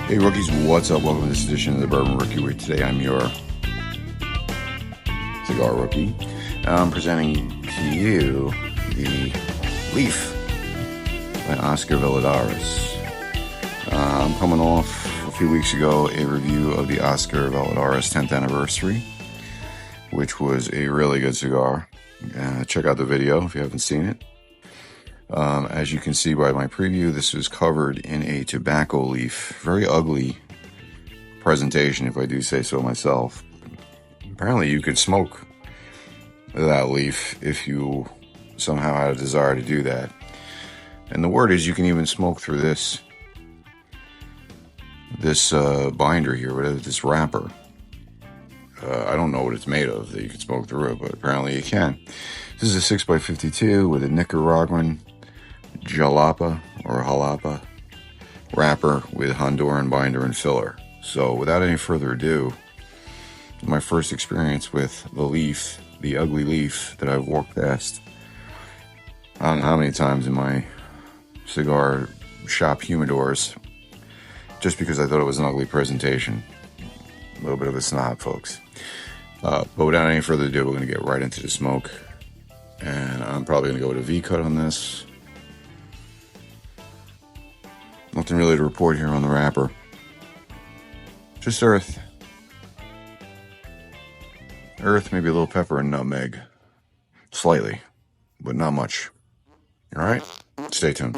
Hey rookies, what's up? Welcome to this edition of the Bourbon Rookie, where today I'm your cigar rookie. I'm presenting to you the Leaf by OSCAR VALLADARES. I'm coming off a few weeks ago a review of the OSCAR VALLADARES 10th anniversary, which was a really good cigar. Check out the video if you haven't seen it. As you can see by my preview, this was covered in a tobacco leaf. Very ugly presentation, if I do say so myself. Apparently you could smoke that leaf if you somehow had a desire to do that. And the word is you can even smoke through this binder here, whatever, this wrapper. I don't know what it's made of that you can smoke through it, but apparently you can. This is a 6x52 with a Nicaraguan jalapa or jalapa wrapper with Honduran binder and filler. So without any further ado, my first experience with the leaf, the ugly leaf that I've walked past I don't know how many times in my cigar shop humidors, just because I thought it was an ugly presentation. A little bit of a snob, folks. But without any further ado, we're going to get right into the smoke. And I'm probably going to go with a V-cut on this. Nothing really to report here on the wrapper. Just earth. Earth, maybe a little pepper and nutmeg. Slightly, but not much. All right? Stay tuned.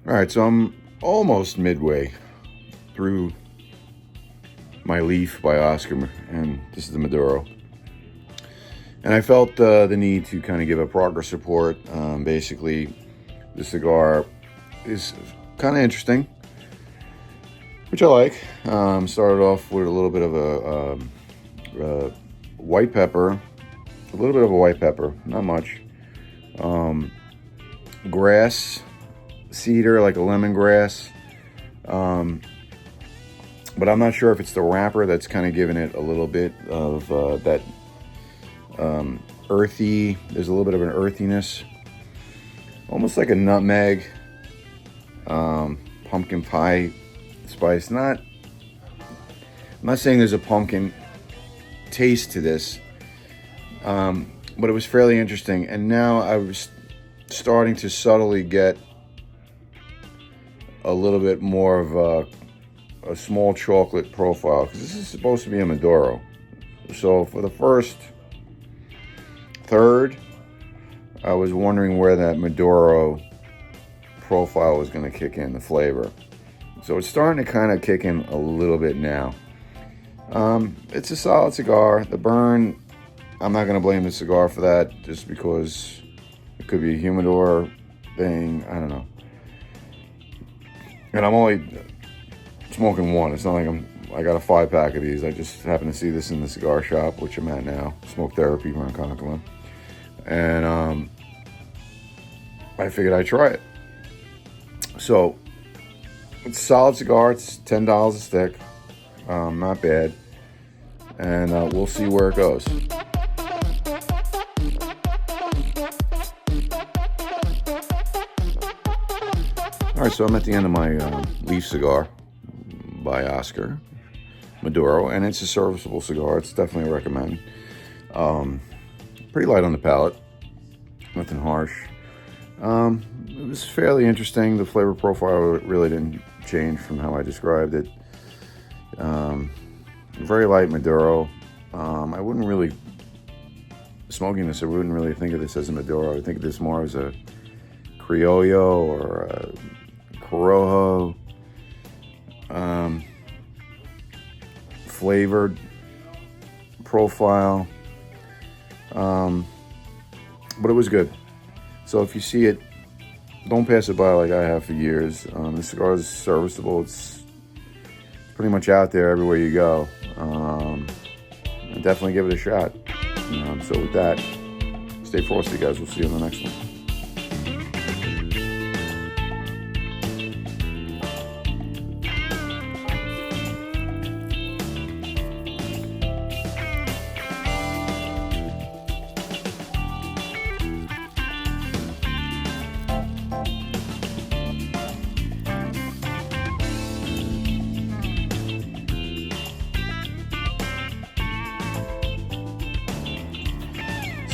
All right, so I'm almost midway through my Leaf by OSCAR, and this is the Maduro. And I felt the need to kind of give a progress report. Basically, the cigar is kind of interesting, which I like. Started off with a little bit of a white pepper, not much. Grass, cedar, like a lemongrass. But I'm not sure if it's the wrapper that's kind of giving it a little bit of that earthy. There's a little bit of an earthiness, almost like a nutmeg, pumpkin pie spice. I'm not saying there's a pumpkin taste to this, but it was fairly interesting. And now I was starting to subtly get a little bit more of a small chocolate profile, because this is supposed to be a Maduro. So for the first third, I was wondering where that Maduro profile was going to kick in, the flavor. So it's starting to kind of kick in a little bit now. It's a solid cigar. The burn, I'm not going to blame the cigar for that, just because it could be a humidor thing. I don't know. And I'm only smoking one. It's not like I got a 5-pack of these. I just happened to see this in the cigar shop, which I'm at now, Smoke Therapy around Conklin. And I figured I'd try it. So it's a solid cigar. It's $10 a stick. Not bad. And we'll see where it goes. All right, so I'm at the end of my Leaf cigar by OSCAR Maduro, and it's a serviceable cigar. It's definitely a recommend. Pretty light on the palate, nothing harsh. It was fairly interesting. The flavor profile really didn't change from how I described it. Very light Maduro. I wouldn't really, smoking this, I wouldn't really think of this as a Maduro. I would think of this more as a Criollo or a Corojo. Flavored profile, but it was good. So if you see it, don't pass it by like I have for years. The cigar is serviceable. It's pretty much out there everywhere you go. Definitely give it a shot. So with that, stay frosty, guys. We'll see you in the next one.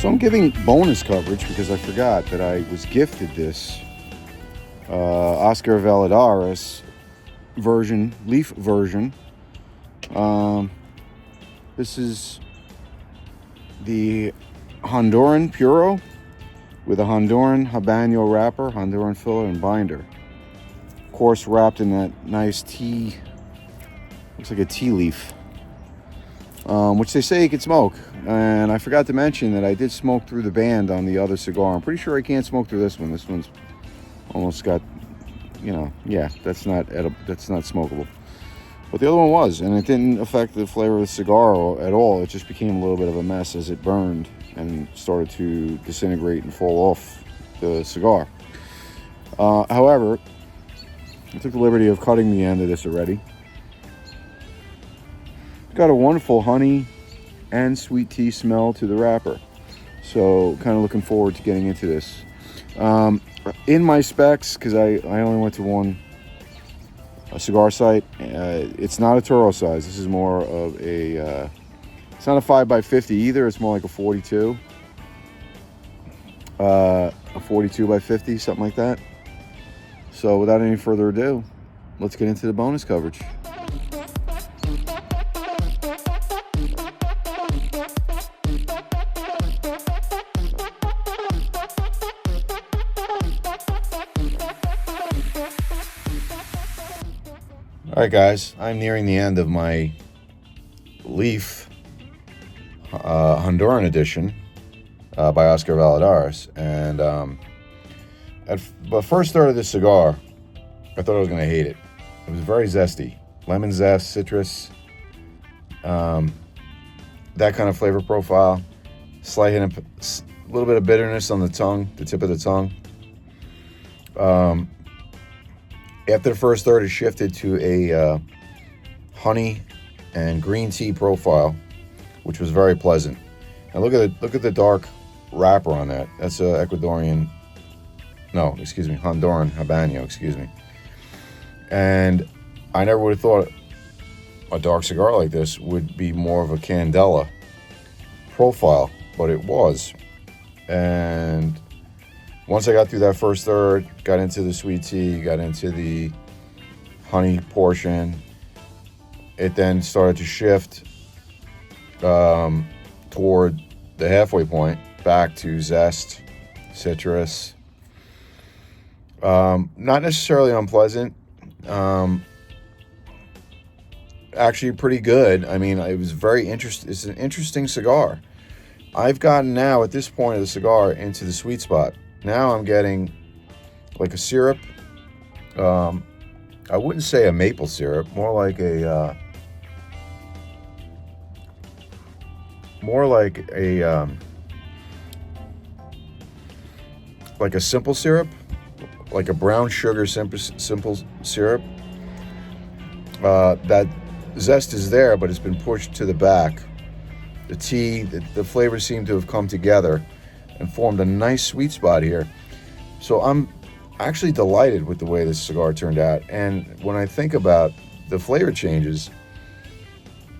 So I'm giving bonus coverage because I forgot that I was gifted this OSCAR VALLADARES version, leaf version. This is the Honduran Puro with a Honduran Habanero wrapper, Honduran filler, and binder. Of course, wrapped in that nice tea, looks like a tea leaf, which they say you can smoke. And I forgot to mention that I did smoke through the band on the other cigar. I'm pretty sure I can't smoke through this one. This one's almost got, yeah, that's not smokable. But the other one was, and it didn't affect the flavor of the cigar at all. It just became a little bit of a mess as it burned and started to disintegrate and fall off the cigar. However, I took the liberty of cutting the end of this already. Got a wonderful honey and sweet tea smell to the wrapper. So kind of looking forward to getting into this. In my specs, because I only went to a cigar site, it's not a Toro size. This is more of a, it's not a 5x50 either. It's more like a 42. A 42 by 50, something like that. So without any further ado, let's get into the bonus coverage. All right, guys, I'm nearing the end of my Leaf Honduran edition by OSCAR VALLADARES. And at the first third of this cigar, I thought I was going to hate it. It was very zesty. Lemon zest, citrus, that kind of flavor profile. Slight hint of, a little bit of bitterness on the tongue, the tip of the tongue. After the first third, it shifted to a honey and green tea profile, which was very pleasant. And look at the dark wrapper on that. That's a Honduran Habanero, And I never would have thought a dark cigar like this would be more of a Candela profile, but it was. And once I got through that first third, got into the sweet tea, got into the honey portion, it then started to shift toward the halfway point, back to zest, citrus. Not necessarily unpleasant. Actually pretty good. I mean, it was very interesting. It's an interesting cigar. I've gotten now, at this point of the cigar, into the sweet spot. Now I'm getting like a syrup. I wouldn't say a maple syrup, more like a simple syrup, like a brown sugar simple syrup. That zest is there, but it's been pushed to the back. The tea, the flavors seem to have come together and formed a nice sweet spot here. So I'm actually delighted with the way this cigar turned out. And when I think about the flavor changes,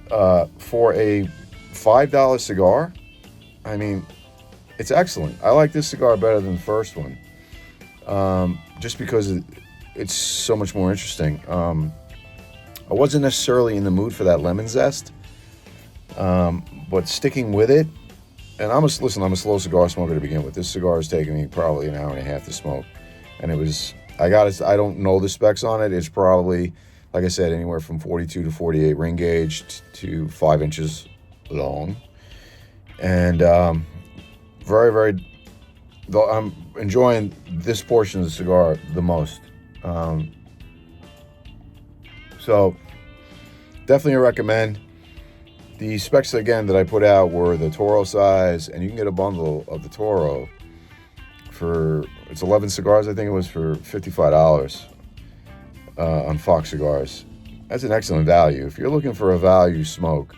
for a $5 cigar, I mean, it's excellent. I like this cigar better than the first one, just because it's so much more interesting. I wasn't necessarily in the mood for that lemon zest, but sticking with it, and I'm a slow cigar smoker to begin with. This cigar has taken me probably an hour and a half to smoke, and I don't know the specs on it. It's probably, like I said, anywhere from 42 to 48 ring gauge to 5 inches long, and very, very. Though I'm enjoying this portion of the cigar the most. So definitely recommend. The specs, again, that I put out were the Toro size, and you can get a bundle of the Toro for, it's 11 cigars, I think it was, for $55 on Fox Cigars. That's an excellent value. If you're looking for a value smoke,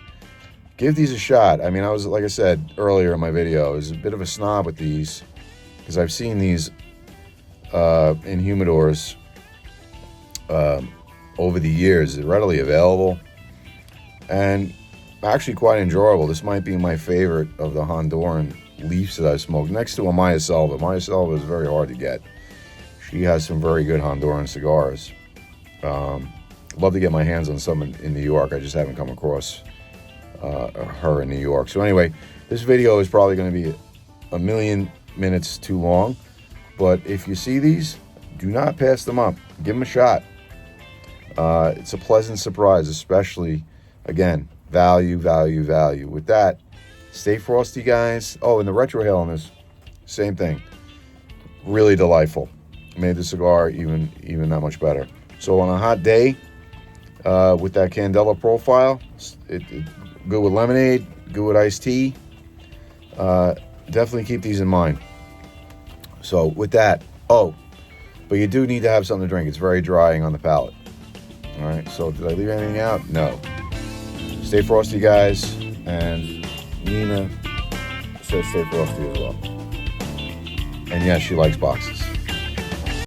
give these a shot. I mean, like I said earlier in my video, I was a bit of a snob with these because I've seen these in humidors over the years. They're readily available and actually quite enjoyable. This might be my favorite of the Honduran leafs that I've smoked. Next to a Maya Selva. Maya Selva is very hard to get. She has some very good Honduran cigars. Love to get my hands on some in New York. I just haven't come across her in New York. So anyway, this video is probably going to be a million minutes too long. But if you see these, do not pass them up. Give them a shot. It's a pleasant surprise, especially, again, value, value, value. With that, stay frosty, guys. Oh, and the retrohale on this, same thing. Really delightful. Made the cigar even that much better. So on a hot day, with that Candela profile, it good with lemonade, good with iced tea. Definitely keep these in mind. So with that, but you do need to have something to drink. It's very drying on the palate. All right, so did I leave anything out? No. Stay frosty, guys. And Nina says stay frosty as well. And yeah, she likes boxes.